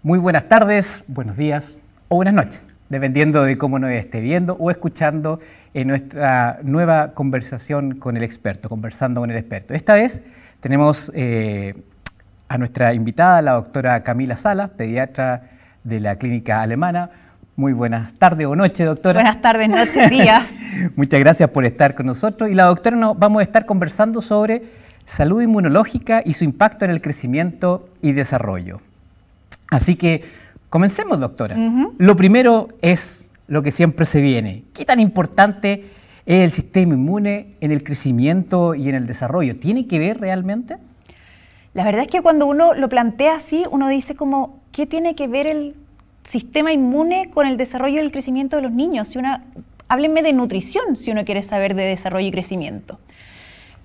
Muy buenas tardes, buenos días o buenas noches, dependiendo de cómo nos esté viendo o escuchando en nuestra nueva conversación con el experto, conversando con el experto. Esta vez tenemos a nuestra invitada, la doctora Camila Salas, pediatra de la Clínica Alemana. Muy buenas tardes o noches, doctora. Buenas tardes, noches, días. Muchas gracias por estar con nosotros. Y la doctora nos vamos a estar conversando sobre salud inmunológica y su impacto en el crecimiento y desarrollo. Así que comencemos, doctora. Lo primero es lo que siempre se viene. ¿Qué tan importante es el sistema inmune en el crecimiento y en el desarrollo? ¿Tiene que ver realmente? La verdad es que cuando uno lo plantea así, uno dice como, ¿qué tiene que ver el sistema inmune con el desarrollo y el crecimiento de los niños? Háblenme de nutrición si uno quiere saber de desarrollo y crecimiento.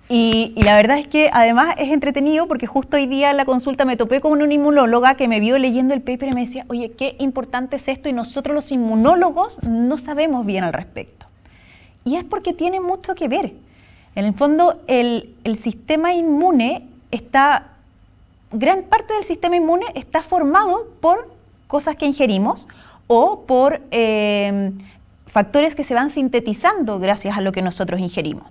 Y la verdad es que además es entretenido porque justo hoy día en la consulta me topé con una inmunóloga que me vio leyendo el paper y me decía, oye, qué importante es esto y nosotros los inmunólogos no sabemos bien al respecto. Y es porque tiene mucho que ver. En el fondo, el sistema inmune gran parte del sistema inmune está formado por cosas que ingerimos o por factores que se van sintetizando gracias a lo que nosotros ingerimos.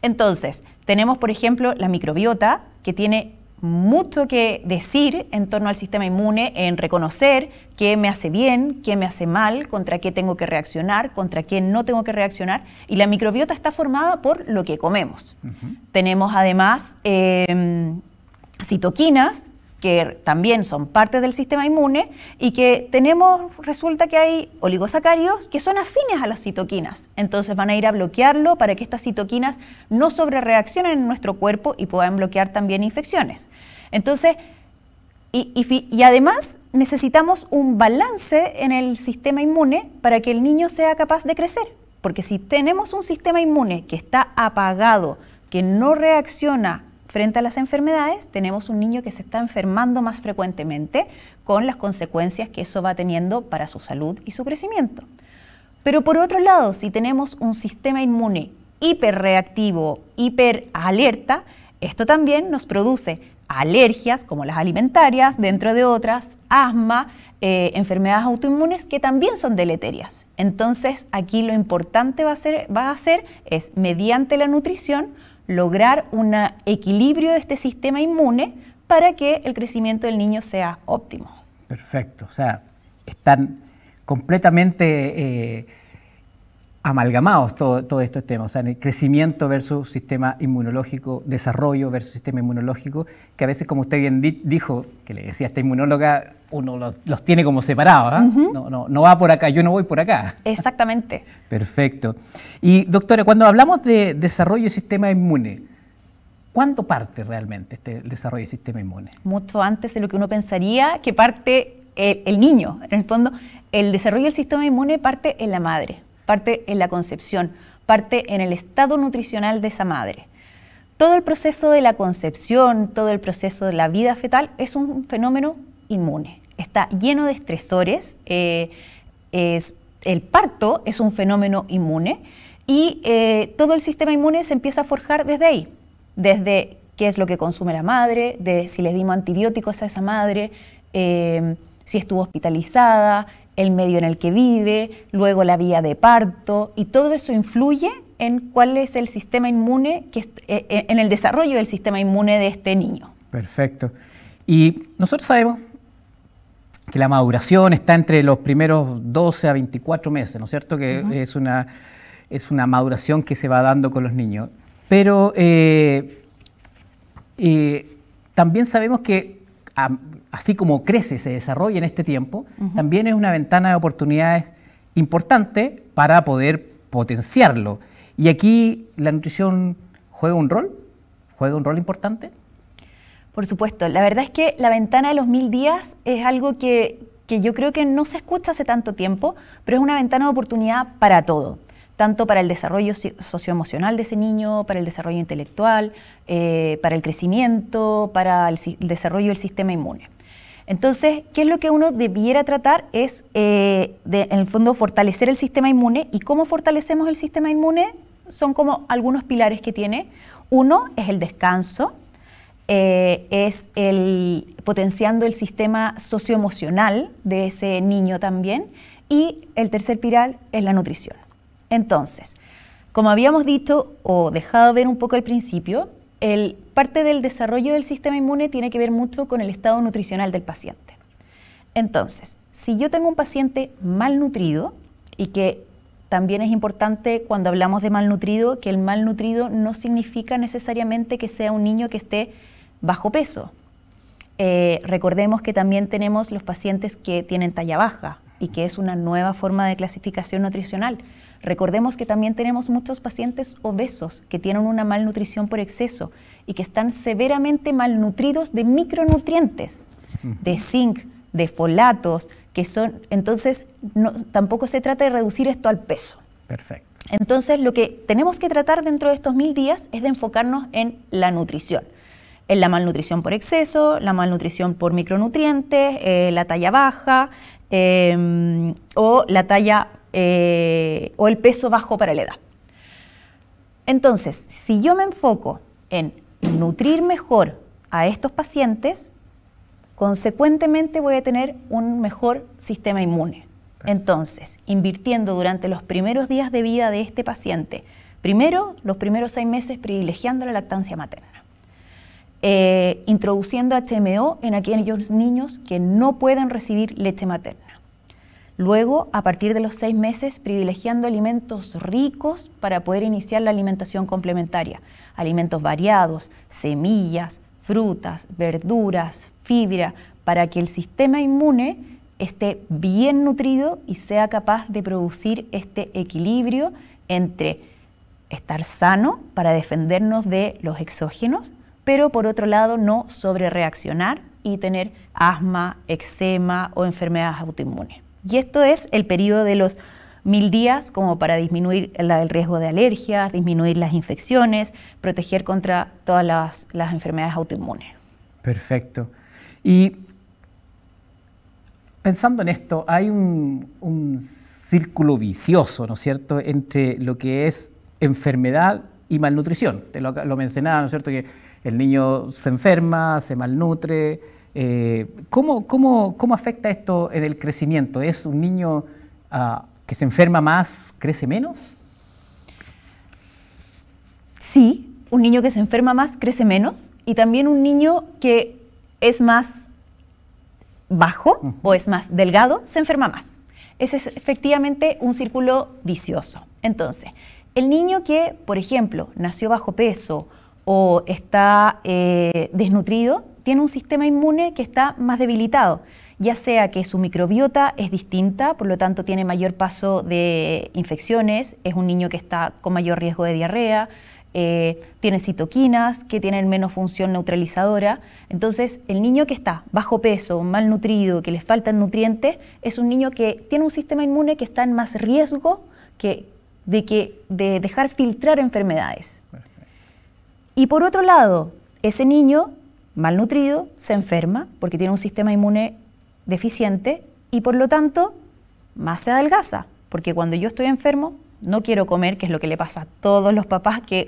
Entonces, tenemos, por ejemplo, la microbiota, que tiene mucho que decir en torno al sistema inmune, en reconocer qué me hace bien, qué me hace mal, contra qué tengo que reaccionar, contra qué no tengo que reaccionar. Y la microbiota está formada por lo que comemos. Tenemos además citoquinas, que también son parte del sistema inmune, y que resulta que hay oligosacáridos que son afines a las citoquinas. Entonces van a ir a bloquearlo para que estas citoquinas no sobrereaccionen en nuestro cuerpo y puedan bloquear también infecciones. Entonces, y además necesitamos un balance en el sistema inmune para que el niño sea capaz de crecer. Porque si tenemos un sistema inmune que está apagado, que no reacciona frente a las enfermedades, tenemos un niño que se está enfermando más frecuentemente con las consecuencias que eso va teniendo para su salud y su crecimiento. Pero por otro lado, si tenemos un sistema inmune hiperreactivo, hiperalerta, esto también nos produce alergias como las alimentarias, dentro de otras, asma, enfermedades autoinmunes que también son deleterias. Entonces, aquí lo importante va a ser mediante la nutrición, lograr un equilibrio de este sistema inmune para que el crecimiento del niño sea óptimo. Perfecto, o sea, están completamente amalgamados todos estos temas, o sea, el crecimiento versus sistema inmunológico, desarrollo versus sistema inmunológico, que a veces, como usted bien dijo, que le decía a esta inmunóloga, uno los tiene como separados, ¿eh? No va por acá, yo no voy por acá. Exactamente. Perfecto. Y doctora, cuando hablamos de desarrollo del sistema inmune, ¿cuándo parte realmente el desarrollo del sistema inmune? Mucho antes de lo que uno pensaría que parte el niño. En el fondo, el desarrollo del sistema inmune parte en la madre, parte en la concepción, parte en el estado nutricional de esa madre. Todo el proceso de la concepción, todo el proceso de la vida fetal es un fenómeno inmune. Está lleno de estresores, el parto es un fenómeno inmune y todo el sistema inmune se empieza a forjar desde ahí, desde qué es lo que consume la madre, de si le dimos antibióticos a esa madre, si estuvo hospitalizada, el medio en el que vive, luego la vía de parto, y todo eso influye en cuál es el sistema inmune, en el desarrollo del sistema inmune de este niño. Perfecto. Y nosotros sabemos que la maduración está entre los primeros 12 a 24 meses, ¿no es cierto? Que es una maduración que se va dando con los niños. Pero también sabemos que así como crece, se desarrolla en este tiempo, también es una ventana de oportunidades importante para poder potenciarlo. Y aquí la nutrición juega un rol importante. Por supuesto, la verdad es que la ventana de los 1000 días es algo que yo creo que no se escucha hace tanto tiempo, pero es una ventana de oportunidad para todo, tanto para el desarrollo socioemocional de ese niño, para el desarrollo intelectual, para el crecimiento, para el desarrollo del sistema inmune. Entonces, ¿qué es lo que uno debiera tratar? Es, en el fondo, fortalecer el sistema inmune. ¿Y cómo fortalecemos el sistema inmune? Son como algunos pilares que tiene. Uno es el descanso, es potenciando el sistema socioemocional de ese niño también, y el tercer pilar es la nutrición. Entonces, como habíamos dicho o dejado ver un poco al principio, parte del desarrollo del sistema inmune tiene que ver mucho con el estado nutricional del paciente. Entonces, si yo tengo un paciente malnutrido, y que también es importante cuando hablamos de malnutrido, que el malnutrido no significa necesariamente que sea un niño que esté bajo peso. Recordemos que también tenemos los pacientes que tienen talla baja y que es una nueva forma de clasificación nutricional. Recordemos que también tenemos muchos pacientes obesos que tienen una malnutrición por exceso y que están severamente malnutridos de micronutrientes, de zinc, de folatos, que son, entonces tampoco se trata de reducir esto al peso. Perfecto. Entonces lo que tenemos que tratar dentro de estos 1000 días es de enfocarnos en la nutrición. En la malnutrición por exceso, la malnutrición por micronutrientes, la talla baja o la talla o el peso bajo para la edad. Entonces, si yo me enfoco en nutrir mejor a estos pacientes, consecuentemente voy a tener un mejor sistema inmune. Entonces, invirtiendo durante los primeros días de vida de este paciente, primero, los primeros 6 meses privilegiando la lactancia materna, introduciendo HMO en aquellos niños que no pueden recibir leche materna. Luego, a partir de los 6 meses, privilegiando alimentos ricos para poder iniciar la alimentación complementaria. Alimentos variados, semillas, frutas, verduras, fibra, para que el sistema inmune esté bien nutrido y sea capaz de producir este equilibrio entre estar sano para defendernos de los exógenos, pero por otro lado no sobrereaccionar y tener asma, eczema o enfermedades autoinmunes. Y esto es el periodo de los 1000 días como para disminuir el riesgo de alergias, disminuir las infecciones, proteger contra todas las enfermedades autoinmunes. Perfecto. Y pensando en esto, hay un círculo vicioso, ¿no es cierto?, entre lo que es enfermedad y malnutrición. Te lo mencionaba, ¿no es cierto?, que el niño se enferma, se malnutre. ¿Cómo afecta esto en el crecimiento? ¿Es un niño que se enferma más, crece menos? Sí, un niño que se enferma más crece menos, y también un niño que es más bajo o es más delgado se enferma más. Ese es efectivamente un círculo vicioso. Entonces, el niño que, por ejemplo, nació bajo peso o está desnutrido, tiene un sistema inmune que está más debilitado, ya sea que su microbiota es distinta, por lo tanto tiene mayor paso de infecciones, es un niño que está con mayor riesgo de diarrea, tiene citoquinas que tienen menos función neutralizadora. Entonces, el niño que está bajo peso, malnutrido, que le faltan nutrientes, es un niño que tiene un sistema inmune que está en más riesgo de dejar filtrar enfermedades. Y por otro lado, ese niño malnutrido se enferma porque tiene un sistema inmune deficiente y por lo tanto más se adelgaza, porque cuando yo estoy enfermo no quiero comer, que es lo que le pasa a todos los papás que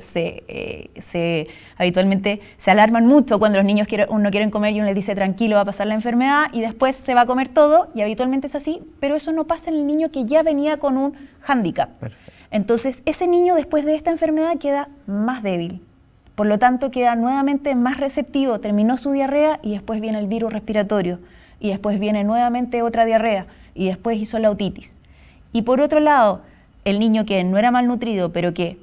habitualmente se alarman mucho cuando los niños no quieren comer y uno les dice tranquilo, va a pasar la enfermedad y después se va a comer todo, y habitualmente es así, pero eso no pasa en el niño que ya venía con un hándicap. Entonces ese niño después de esta enfermedad queda más débil. Por lo tanto, queda nuevamente más receptivo, terminó su diarrea y después viene el virus respiratorio, y después viene nuevamente otra diarrea, y después hizo la otitis. Y por otro lado, el niño que no era malnutrido, pero que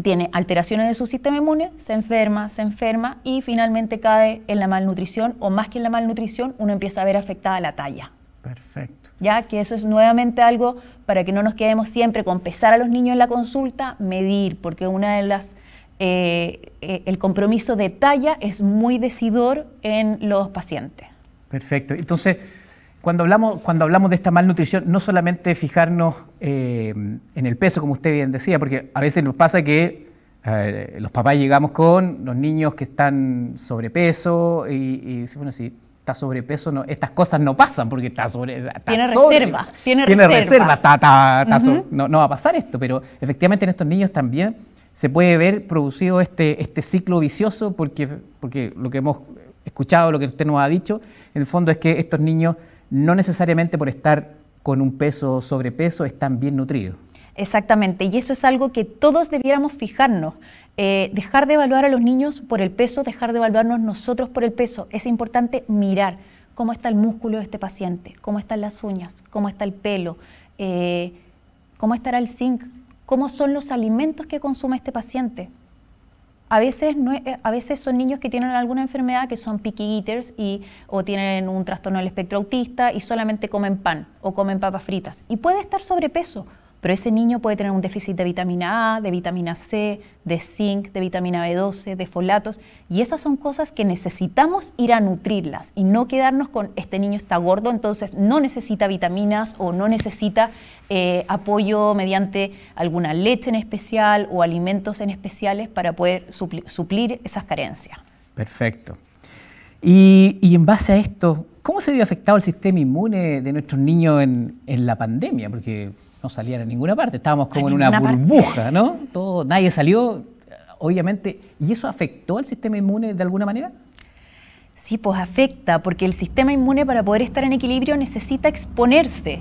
tiene alteraciones de su sistema inmune, se enferma y finalmente cae en la malnutrición, o más que en la malnutrición, uno empieza a ver afectada la talla. Perfecto. Ya que eso es nuevamente algo para que no nos quedemos siempre con pesar a los niños en la consulta, medir, porque una de las el compromiso de talla es muy decidor en los pacientes. Perfecto. Entonces, cuando hablamos de esta malnutrición, no solamente fijarnos en el peso, como usted bien decía, porque a veces nos pasa que los papás llegamos con los niños que están sobrepeso y bueno, si está sobrepeso, no, estas cosas no pasan porque tiene reserva, no va a pasar esto, pero efectivamente en estos niños también se puede ver producido este ciclo vicioso, porque lo que hemos escuchado, lo que usted nos ha dicho, en el fondo es que estos niños no necesariamente por estar con un peso o sobrepeso están bien nutridos. Exactamente, y eso es algo que todos debiéramos fijarnos. Dejar de evaluar a los niños por el peso, dejar de evaluarnos nosotros por el peso. Es importante mirar cómo está el músculo de este paciente, cómo están las uñas, cómo está el pelo, cómo estará el zinc, cómo son los alimentos que consume este paciente. A veces son niños que tienen alguna enfermedad, que son picky eaters o tienen un trastorno del espectro autista y solamente comen pan o comen papas fritas. Y puede estar sobrepeso, pero ese niño puede tener un déficit de vitamina A, de vitamina C, de zinc, de vitamina B12, de folatos, y esas son cosas que necesitamos ir a nutrirlas y no quedarnos con este niño está gordo, entonces no necesita vitaminas o no necesita apoyo mediante alguna leche en especial o alimentos en especiales para poder suplir esas carencias. Perfecto. Y en base a esto, ¿cómo se vio afectado el sistema inmune de nuestros niños en la pandemia? Porque no salían a ninguna parte, estábamos como en una burbuja, ¿no? Nadie salió, obviamente, ¿y eso afectó al sistema inmune de alguna manera? Sí, pues afecta, porque el sistema inmune para poder estar en equilibrio necesita exponerse.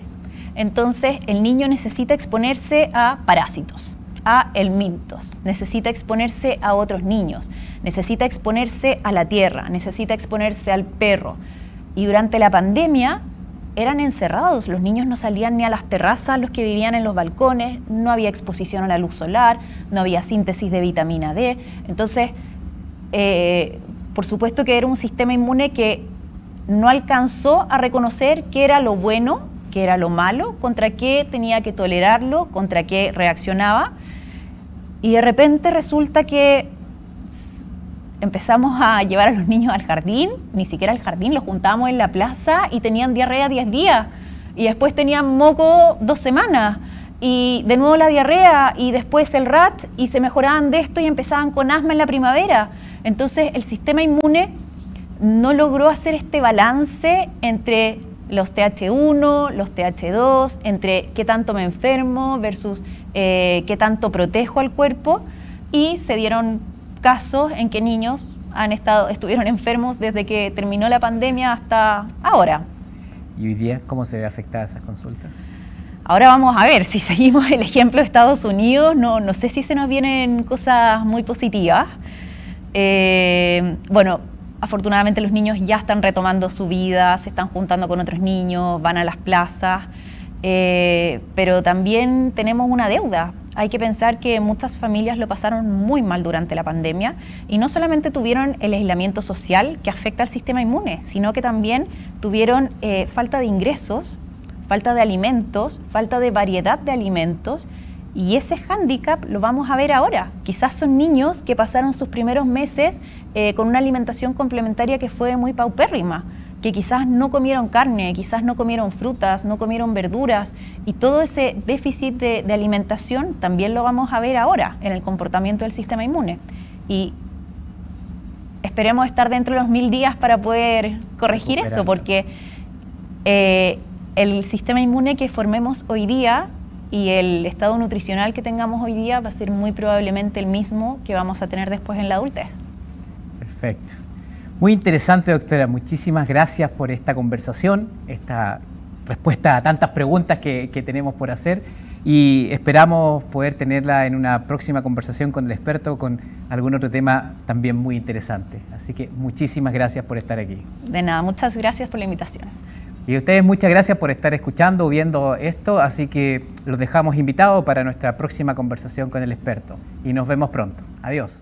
Entonces, el niño necesita exponerse a parásitos, a helmintos, necesita exponerse a otros niños, necesita exponerse a la tierra, necesita exponerse al perro. Y durante la pandemia eran encerrados, los niños no salían ni a las terrazas, los que vivían en los balcones, no había exposición a la luz solar, no había síntesis de vitamina D. Entonces, por supuesto que era un sistema inmune que no alcanzó a reconocer qué era lo bueno, qué era lo malo, contra qué tenía que tolerarlo, contra qué reaccionaba. Y de repente resulta que empezamos a llevar a los niños al jardín, ni siquiera al jardín, los juntábamos en la plaza y tenían diarrea 10 días. Y después tenían moco 2 semanas. Y de nuevo la diarrea y después el RAT y se mejoraban de esto y empezaban con asma en la primavera. Entonces el sistema inmune no logró hacer este balance entre los TH1, los TH2, entre qué tanto me enfermo versus qué tanto protejo al cuerpo, y se dieron casos en que niños estuvieron enfermos desde que terminó la pandemia hasta ahora. ¿Y hoy día cómo se ve afectada esas consultas? Ahora vamos a ver, si seguimos el ejemplo de Estados Unidos, no sé si se nos vienen cosas muy positivas. Bueno, afortunadamente los niños ya están retomando su vida, se están juntando con otros niños, van a las plazas, pero también tenemos una deuda. Hay que pensar que muchas familias lo pasaron muy mal durante la pandemia y no solamente tuvieron el aislamiento social que afecta al sistema inmune, sino que también tuvieron falta de ingresos, falta de alimentos, falta de variedad de alimentos, y ese hándicap lo vamos a ver ahora. Quizás son niños que pasaron sus primeros meses con una alimentación complementaria que fue muy paupérrima, que quizás no comieron carne, quizás no comieron frutas, no comieron verduras, y todo ese déficit de alimentación también lo vamos a ver ahora en el comportamiento del sistema inmune. Y esperemos estar dentro de los 1000 días para poder corregir eso, porque el sistema inmune que formemos hoy día y el estado nutricional que tengamos hoy día va a ser muy probablemente el mismo que vamos a tener después en la adultez. Perfecto. Muy interesante, doctora. Muchísimas gracias por esta conversación, esta respuesta a tantas preguntas que tenemos por hacer, y esperamos poder tenerla en una próxima conversación con el experto con algún otro tema también muy interesante. Así que muchísimas gracias por estar aquí. De nada, muchas gracias por la invitación. Y a ustedes muchas gracias por estar escuchando o viendo esto, así que los dejamos invitados para nuestra próxima conversación con el experto. Y nos vemos pronto. Adiós.